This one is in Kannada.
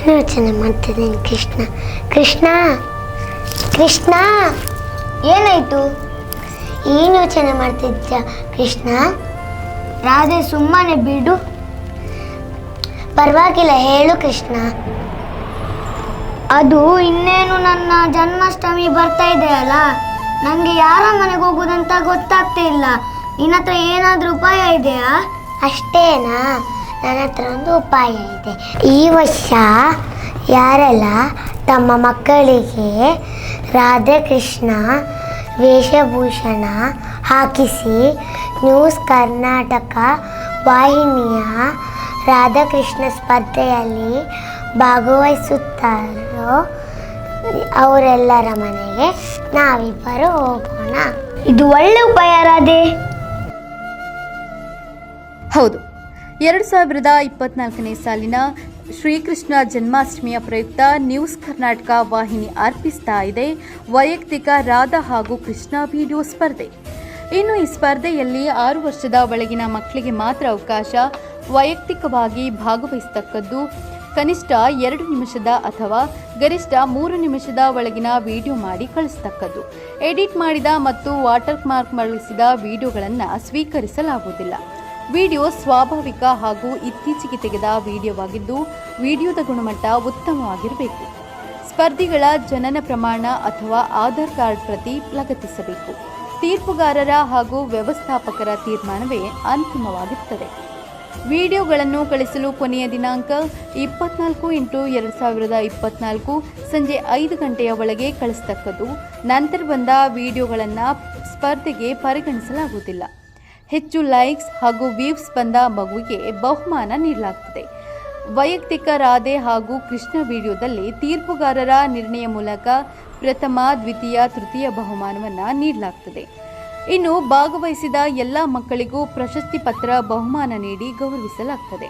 ಏನು ಯೋಚನೆ ಮಾಡ್ತಿದ್ದೀನಿ ಕೃಷ್ಣ ಕೃಷ್ಣ ಕೃಷ್ಣ ಏನಾಯ್ತು? ಏನು ಯೋಚನೆ ಮಾಡ್ತಿದ್ಯಾ ಕೃಷ್ಣ? ರಾಧೆ ಸುಮ್ಮನೆ ಬಿಡು. ಪರವಾಗಿಲ್ಲ, ಹೇಳು ಕೃಷ್ಣ. ಅದು ಇನ್ನೇನು ನನ್ನ ಜನ್ಮಾಷ್ಟಮಿ ಬರ್ತಾ ಇದೆ ಅಲ್ಲ, ನನಗೆ ಯಾರ ಮನೆಗೆ ಹೋಗೋದಂತ ಗೊತ್ತಾಗ್ತಾ ಇಲ್ಲ. ನಿನ್ನ ಹತ್ರ ಏನಾದರೂ ಉಪಾಯ ಇದೆಯಾ? ಅಷ್ಟೇನಾ? ನನ್ನ ಹತ್ರ ಒಂದು ಉಪಾಯ ಇದೆ. ಈ ವರ್ಷ ಯಾರೆಲ್ಲ ತಮ್ಮ ಮಕ್ಕಳಿಗೆ ರಾಧೆ ಕೃಷ್ಣ ವೇಷಭೂಷಣ ಹಾಕಿಸಿ ನ್ಯೂಸ್ ಕರ್ನಾಟಕ ವಾಹಿನಿಯ ರಾಧಾಕೃಷ್ಣ ಸ್ಪರ್ಧೆಯಲ್ಲಿ ಭಾಗವಹಿಸುತ್ತಾರೋ ಅವರೆಲ್ಲರ ಮನೆಗೆ ನಾವಿಬ್ಬರು ಹೋಗೋಣ. ಇದು ಒಳ್ಳೆ ಉಪಾಯ ರಾಧೆ. ಹೌದು, 2024ನೇ ಸಾಲಿನ ಶ್ರೀಕೃಷ್ಣ ಜನ್ಮಾಷ್ಟಮಿಯ ಪ್ರಯುಕ್ತ ನ್ಯೂಸ್ ಕರ್ನಾಟಕ ವಾಹಿನಿ ಅರ್ಪಿಸ್ತಾ ಇದೆ ವೈಯಕ್ತಿಕ ರಾಧಾ ಹಾಗೂ ಕೃಷ್ಣ ವಿಡಿಯೋ ಸ್ಪರ್ಧೆ. ಇನ್ನು ಈ ಸ್ಪರ್ಧೆಯಲ್ಲಿ 6 ವರ್ಷದ ಒಳಗಿನ ಮಕ್ಕಳಿಗೆ ಮಾತ್ರ ಅವಕಾಶ. ವೈಯಕ್ತಿಕವಾಗಿ ಭಾಗವಹಿಸತಕ್ಕದ್ದು. ಕನಿಷ್ಠ 2 ನಿಮಿಷದ ಅಥವಾ ಗರಿಷ್ಠ 3 ನಿಮಿಷದ ಒಳಗಿನ ವಿಡಿಯೋ ಮಾಡಿ ಕಳಿಸತಕ್ಕದ್ದು. ಎಡಿಟ್ ಮಾಡಿದ ಮತ್ತು ವಾಟರ್ ಮಾರ್ಕ್ ಮಾಡಿಸಿದ ವಿಡಿಯೋಗಳನ್ನು ಸ್ವೀಕರಿಸಲಾಗುವುದಿಲ್ಲ. ವಿಡಿಯೋ ಸ್ವಾಭಾವಿಕ ಹಾಗೂ ಇತ್ತೀಚೆಗೆ ತೆಗೆದ ವಿಡಿಯೋವಾಗಿದ್ದು ವಿಡಿಯೋದ ಗುಣಮಟ್ಟ ಉತ್ತಮವಾಗಿರಬೇಕು. ಸ್ಪರ್ಧಿಗಳ ಜನನ ಪ್ರಮಾಣ ಅಥವಾ ಆಧಾರ್ ಕಾರ್ಡ್ ಪ್ರತಿ ಲಗತ್ತಿಸಬೇಕು. ತೀರ್ಪುಗಾರರ ಹಾಗೂ ವ್ಯವಸ್ಥಾಪಕರ ತೀರ್ಮಾನವೇ ಅಂತಿಮವಾಗಿರುತ್ತದೆ. ವಿಡಿಯೋಗಳನ್ನು ಕಳಿಸಲು ಕೊನೆಯ ದಿನಾಂಕ 24/8/2024 ಸಂಜೆ 5 ಗಂಟೆಯ ಒಳಗೆ ಕಳಿಸತಕ್ಕದ್ದು. ನಂತರ ಬಂದ ವಿಡಿಯೋಗಳನ್ನು ಸ್ಪರ್ಧೆಗೆ ಪರಿಗಣಿಸಲಾಗುವುದಿಲ್ಲ. ಹೆಚ್ಚು ಲೈಕ್ಸ್ ಹಾಗೂ ವ್ಯೂಸ್ ಬಂದ ಮಗುವಿಗೆ ಬಹುಮಾನ ನೀಡಲಾಗುತ್ತದೆ. ವೈಯಕ್ತಿಕ ರಾಧೆ ಹಾಗೂ ಕೃಷ್ಣ ವಿಡಿಯೋದಲ್ಲಿ ತೀರ್ಪುಗಾರರ ನಿರ್ಣಯ ಮೂಲಕ ಪ್ರಥಮ, ದ್ವಿತೀಯ, ತೃತೀಯ ಬಹುಮಾನವನ್ನು ನೀಡಲಾಗುತ್ತದೆ. ಇನ್ನು ಭಾಗವಹಿಸಿದ ಎಲ್ಲ ಮಕ್ಕಳಿಗೂ ಪ್ರಶಸ್ತಿ ಪತ್ರ ಬಹುಮಾನ ನೀಡಿ ಗೌರವಿಸಲಾಗುತ್ತದೆ.